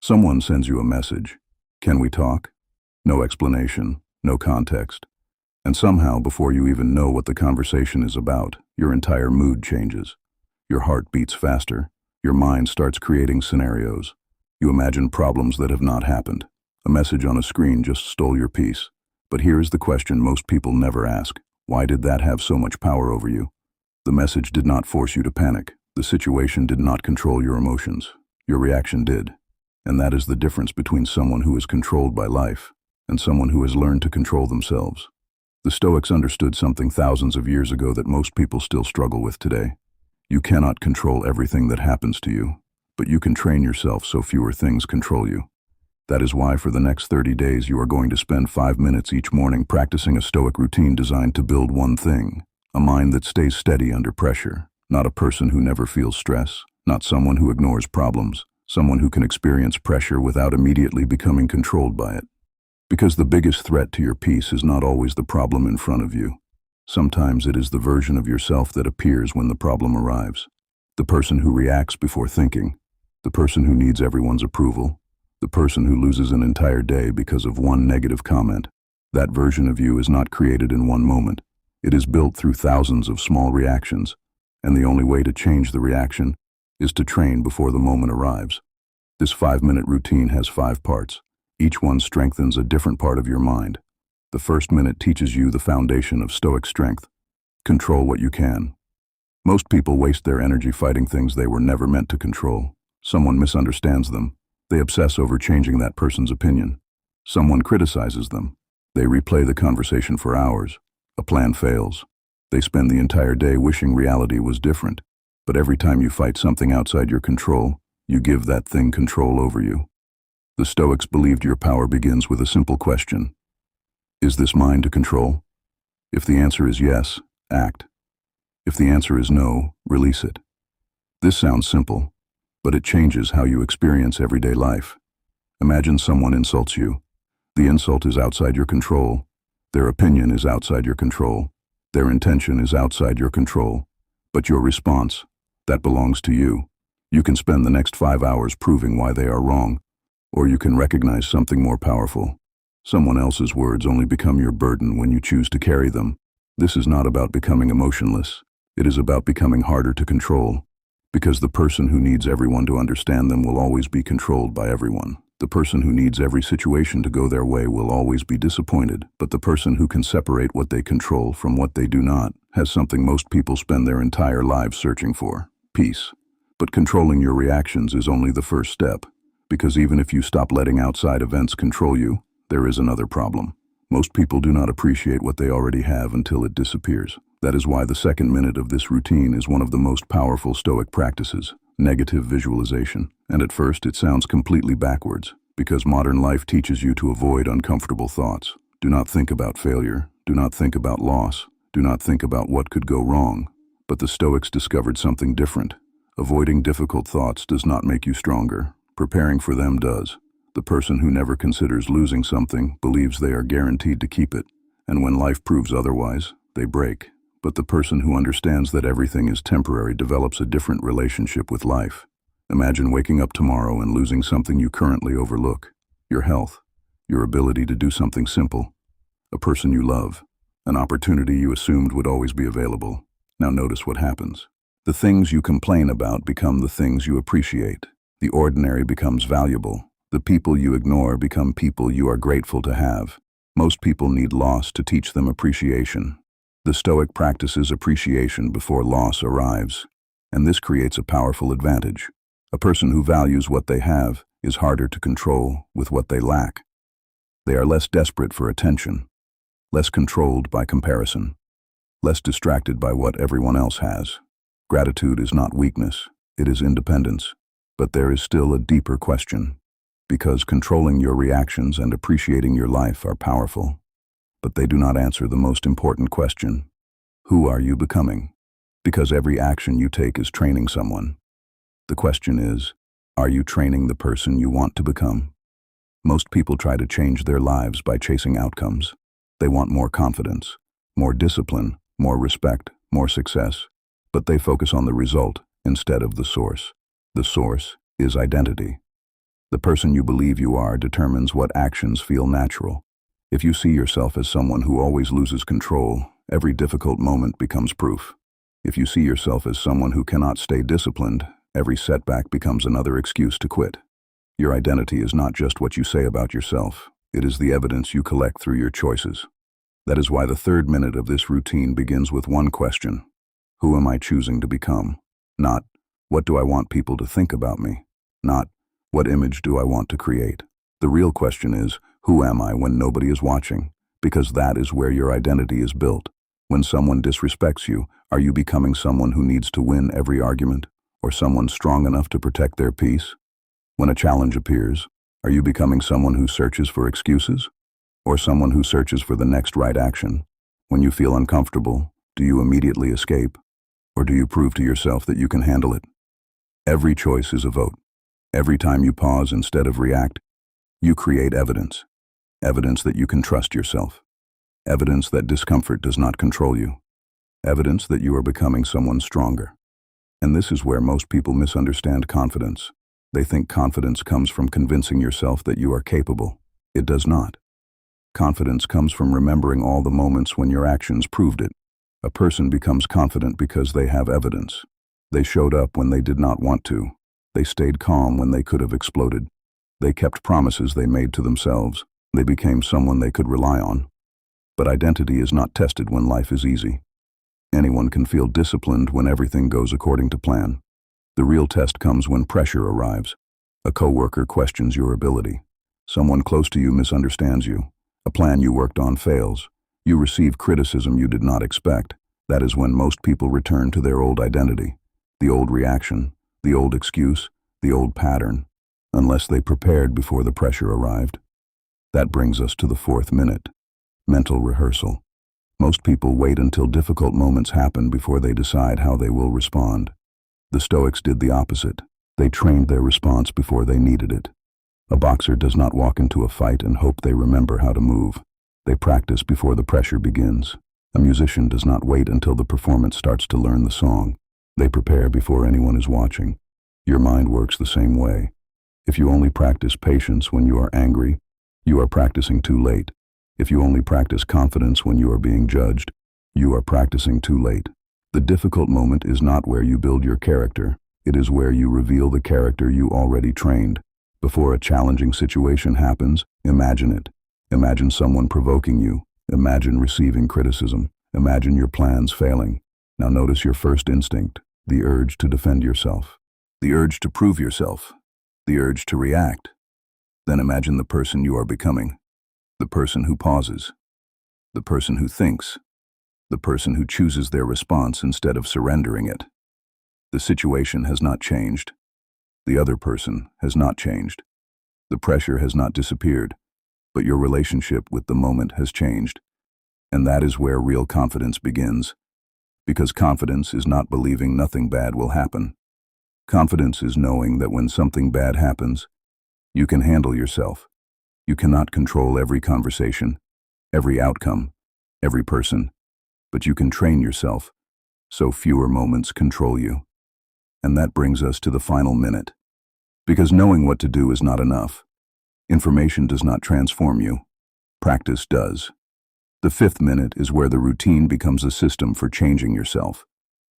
Someone sends you a message. Can we talk? No explanation, no context. And somehow, before you even know what the conversation is about, your entire mood changes. Your heart beats faster. Your mind starts creating scenarios. You imagine problems that have not happened. A message on a screen just stole your peace. But here is the question most people never ask. Why did that have so much power over you? The message did not force you to panic. The situation did not control your emotions. Your reaction did. And that is the difference between someone who is controlled by life and someone who has learned to control themselves. The Stoics understood something thousands of years ago that most people still struggle with today. You cannot control everything that happens to you, but you can train yourself so fewer things control you. That is why for the next 30 days you are going to spend 5 minutes each morning practicing a Stoic routine designed to build one thing: a mind that stays steady under pressure, not a person who never feels stress, not someone who ignores problems, someone who can experience pressure without immediately becoming controlled by it. Because the biggest threat to your peace is not always the problem in front of you. Sometimes it is the version of yourself that appears when the problem arrives. The person who reacts before thinking, the person who needs everyone's approval, the person who loses an entire day because of one negative comment. That version of you is not created in one moment. It is built through thousands of small reactions, and the only way to change the reaction is to train before the moment arrives. This 5-minute routine has 5 parts. Each one strengthens a different part of your mind. The first minute teaches you the foundation of Stoic strength. Control what you can. Most people waste their energy fighting things they were never meant to control. Someone misunderstands them. They obsess over changing that person's opinion. Someone criticizes them. They replay the conversation for hours. A plan fails. They spend the entire day wishing reality was different. But every time you fight something outside your control, you give that thing control over you. The Stoics believed your power begins with a simple question. Is this mine to control? If the answer is yes, act. If the answer is no, release it. This sounds simple, but it changes how you experience everyday life. Imagine someone insults you. The insult is outside your control. Their opinion is outside your control. Their intention is outside your control. But your response, that belongs to you. You can spend the next 5 hours proving why they are wrong, or you can recognize something more powerful. Someone else's words only become your burden when you choose to carry them. This is not about becoming emotionless. It is about becoming harder to control. Because the person who needs everyone to understand them will always be controlled by everyone. The person who needs every situation to go their way will always be disappointed. But the person who can separate what they control from what they do not has something most people spend their entire lives searching for: peace. But controlling your reactions is only the first step. Because even if you stop letting outside events control you, there is another problem. Most people do not appreciate what they already have until it disappears. That is why the second minute of this routine is one of the most powerful Stoic practices: negative visualization. And at first it sounds completely backwards, because modern life teaches you to avoid uncomfortable thoughts. Do not think about failure. Do not think about loss. Do not think about what could go wrong. But the Stoics discovered something different. Avoiding difficult thoughts does not make you stronger. Preparing for them does. The person who never considers losing something believes they are guaranteed to keep it, and when life proves otherwise, they break. But the person who understands that everything is temporary develops a different relationship with life. Imagine waking up tomorrow and losing something you currently overlook: your health, your ability to do something simple, a person you love, an opportunity you assumed would always be available. Now notice what happens. The things you complain about become the things you appreciate. The ordinary becomes valuable. The people you ignore become people you are grateful to have. Most people need loss to teach them appreciation. The Stoic practices appreciation before loss arrives, and this creates a powerful advantage. A person who values what they have is harder to control with what they lack. They are less desperate for attention, less controlled by comparison, less distracted by what everyone else has. Gratitude is not weakness, it is independence. But there is still a deeper question. Because controlling your reactions and appreciating your life are powerful, but they do not answer the most important question: who are you becoming? Because every action you take is training someone. The question is, are you training the person you want to become? Most people try to change their lives by chasing outcomes. They want more confidence, more discipline, more respect, more success, but they focus on the result instead of the source. The source is identity. The person you believe you are determines what actions feel natural. If you see yourself as someone who always loses control, every difficult moment becomes proof. If you see yourself as someone who cannot stay disciplined, every setback becomes another excuse to quit. Your identity is not just what you say about yourself, it is the evidence you collect through your choices. That is why the third minute of this routine begins with one question: who am I choosing to become? Not, what do I want people to think about me? Not, what image do I want to create? The real question is, who am I when nobody is watching? Because that is where your identity is built. When someone disrespects you, are you becoming someone who needs to win every argument, or someone strong enough to protect their peace? When a challenge appears, are you becoming someone who searches for excuses, or someone who searches for the next right action? When you feel uncomfortable, do you immediately escape, or do you prove to yourself that you can handle it? Every choice is a vote. Every time you pause instead of react, you create evidence. Evidence that you can trust yourself. Evidence that discomfort does not control you. Evidence that you are becoming someone stronger. And this is where most people misunderstand confidence. They think confidence comes from convincing yourself that you are capable. It does not. Confidence comes from remembering all the moments when your actions proved it. A person becomes confident because they have evidence. They showed up when they did not want to. They stayed calm when they could have exploded. They kept promises they made to themselves. They became someone they could rely on. But identity is not tested when life is easy. Anyone can feel disciplined when everything goes according to plan. The real test comes when pressure arrives. A coworker questions your ability. Someone close to you misunderstands you. A plan you worked on fails. You receive criticism you did not expect. That is when most people return to their old identity. The old reaction, the old excuse, the old pattern, unless they prepared before the pressure arrived. That brings us to the fourth minute. Mental rehearsal. Most people wait until difficult moments happen before they decide how they will respond. The Stoics did the opposite. They trained their response before they needed it. A boxer does not walk into a fight and hope they remember how to move. They practice before the pressure begins. A musician does not wait until the performance starts to learn the song. They prepare before anyone is watching. Your mind works the same way. If you only practice patience when you are angry, you are practicing too late. If you only practice confidence when you are being judged, you are practicing too late. The difficult moment is not where you build your character. It is where you reveal the character you already trained. Before a challenging situation happens, imagine it. Imagine someone provoking you. Imagine receiving criticism. Imagine your plans failing. Now notice your first instinct, the urge to defend yourself, the urge to prove yourself, the urge to react. Then imagine the person you are becoming, the person who pauses, the person who thinks, the person who chooses their response instead of surrendering it. The situation has not changed. The other person has not changed. The pressure has not disappeared, but your relationship with the moment has changed. And that is where real confidence begins. Because confidence is not believing nothing bad will happen. Confidence is knowing that when something bad happens, you can handle yourself. You cannot control every conversation, every outcome, every person, but you can train yourself so fewer moments control you. And that brings us to the final minute. Because knowing what to do is not enough. Information does not transform you. Practice does. The fifth minute is where the routine becomes a system for changing yourself.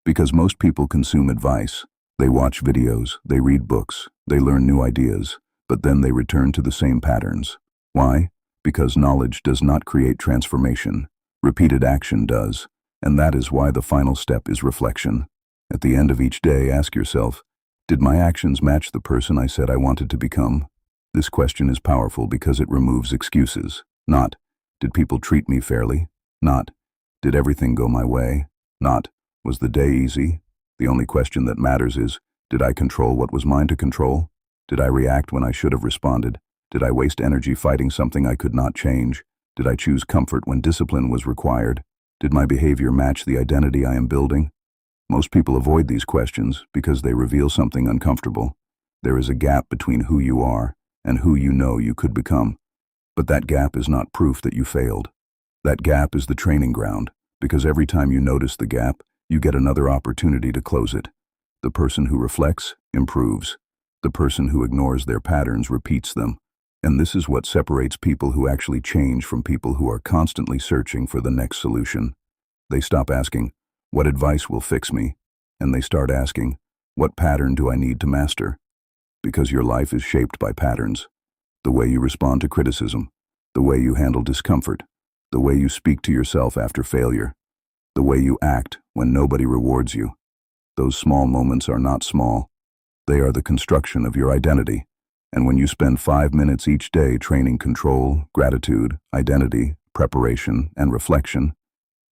Because most people consume advice. They watch videos, they read books, they learn new ideas, but then they return to the same patterns. Why? Because knowledge does not create transformation. Repeated action does. And that is why the final step is reflection. At the end of each day, ask yourself, did my actions match the person I said I wanted to become? This question is powerful because it removes excuses. Not, did people treat me fairly? Not, did everything go my way? Not, was the day easy? The only question that matters is, did I control what was mine to control? Did I react when I should have responded? Did I waste energy fighting something I could not change? Did I choose comfort when discipline was required? Did my behavior match the identity I am building? Most people avoid these questions because they reveal something uncomfortable. There is a gap between who you are and who you know you could become. But that gap is not proof that you failed. That gap is the training ground, because every time you notice the gap, you get another opportunity to close it. The person who reflects improves. The person who ignores their patterns repeats them. And this is what separates people who actually change from people who are constantly searching for the next solution. They stop asking, "What advice will fix me?" And they start asking, "What pattern do I need to master?" Because your life is shaped by patterns. The way you respond to criticism, the way you handle discomfort, the way you speak to yourself after failure, the way you act when nobody rewards you. Those small moments are not small. They are the construction of your identity. And when you spend 5 minutes each day training control, gratitude, identity, preparation, and reflection,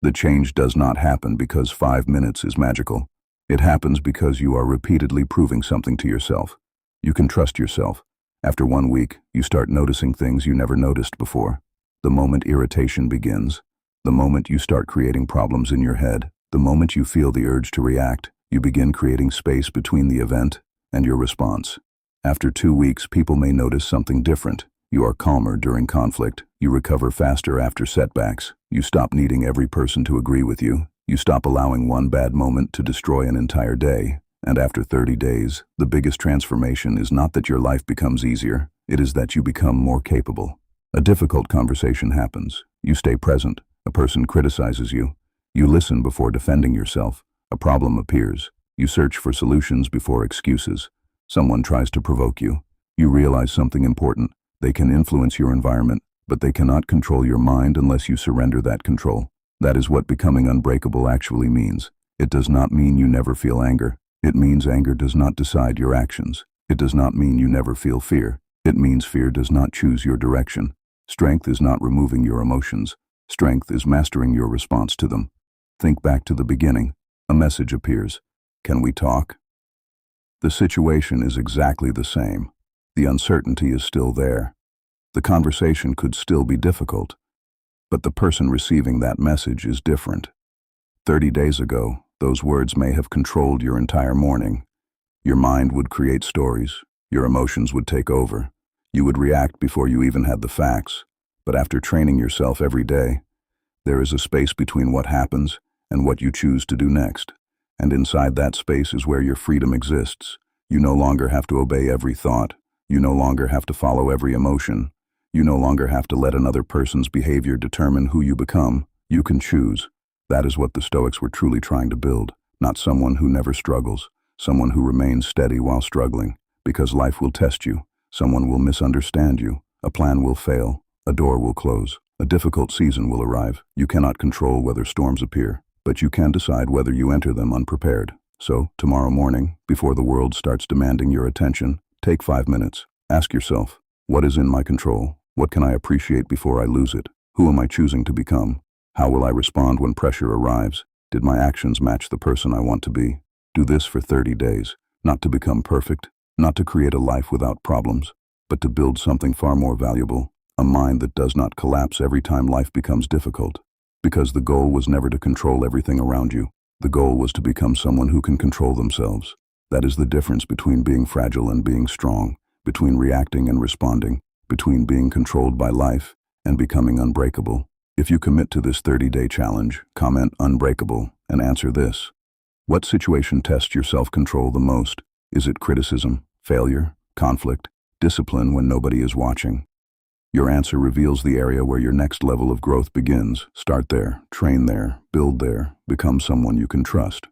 the change does not happen because 5 minutes is magical. It happens because you are repeatedly proving something to yourself. You can trust yourself. After 1 week, you start noticing things you never noticed before. The moment irritation begins, the moment you start creating problems in your head, the moment you feel the urge to react, you begin creating space between the event and your response. After 2 weeks, people may notice something different. You are calmer during conflict. You recover faster after setbacks. You stop needing every person to agree with you. You stop allowing one bad moment to destroy an entire day. And after 30 days, the biggest transformation is not that your life becomes easier. It is that you become more capable. A difficult conversation happens. You stay present. A person criticizes you. You listen before defending yourself. A problem appears. You search for solutions before excuses. Someone tries to provoke you. You realize something important. They can influence your environment, but they cannot control your mind unless you surrender that control. That is what becoming unbreakable actually means. It does not mean you never feel anger. It means anger does not decide your actions. It does not mean you never feel fear. It means fear does not choose your direction. Strength is not removing your emotions. Strength is mastering your response to them. Think back to the beginning. A message appears. Can we talk? The situation is exactly the same. The uncertainty is still there. The conversation could still be difficult. But the person receiving that message is different. 30 days ago, those words may have controlled your entire morning. Your mind would create stories. Your emotions would take over. You would react before you even had the facts. But after training yourself every day, there is a space between what happens and what you choose to do next. And inside that space is where your freedom exists. You no longer have to obey every thought. You no longer have to follow every emotion. You no longer have to let another person's behavior determine who you become. You can choose. That is what the Stoics were truly trying to build. Not someone who never struggles. Someone who remains steady while struggling. Because life will test you. Someone will misunderstand you. A plan will fail. A door will close. A difficult season will arrive. You cannot control whether storms appear, but you can decide whether you enter them unprepared. So, tomorrow morning, before the world starts demanding your attention, take 5 minutes. Ask yourself, what is in my control? What can I appreciate before I lose it? Who am I choosing to become? How will I respond when pressure arrives? Did my actions match the person I want to be? Do this for 30 days, not to become perfect, not to create a life without problems, but to build something far more valuable, a mind that does not collapse every time life becomes difficult. Because the goal was never to control everything around you. The goal was to become someone who can control themselves. That is the difference between being fragile and being strong, between reacting and responding, between being controlled by life and becoming unbreakable. If you commit to this 30-day challenge, comment "Unbreakable" and answer this. What situation tests your self-control the most? Is it criticism, failure, conflict, discipline when nobody is watching? Your answer reveals the area where your next level of growth begins. Start there, train there, build there, become someone you can trust.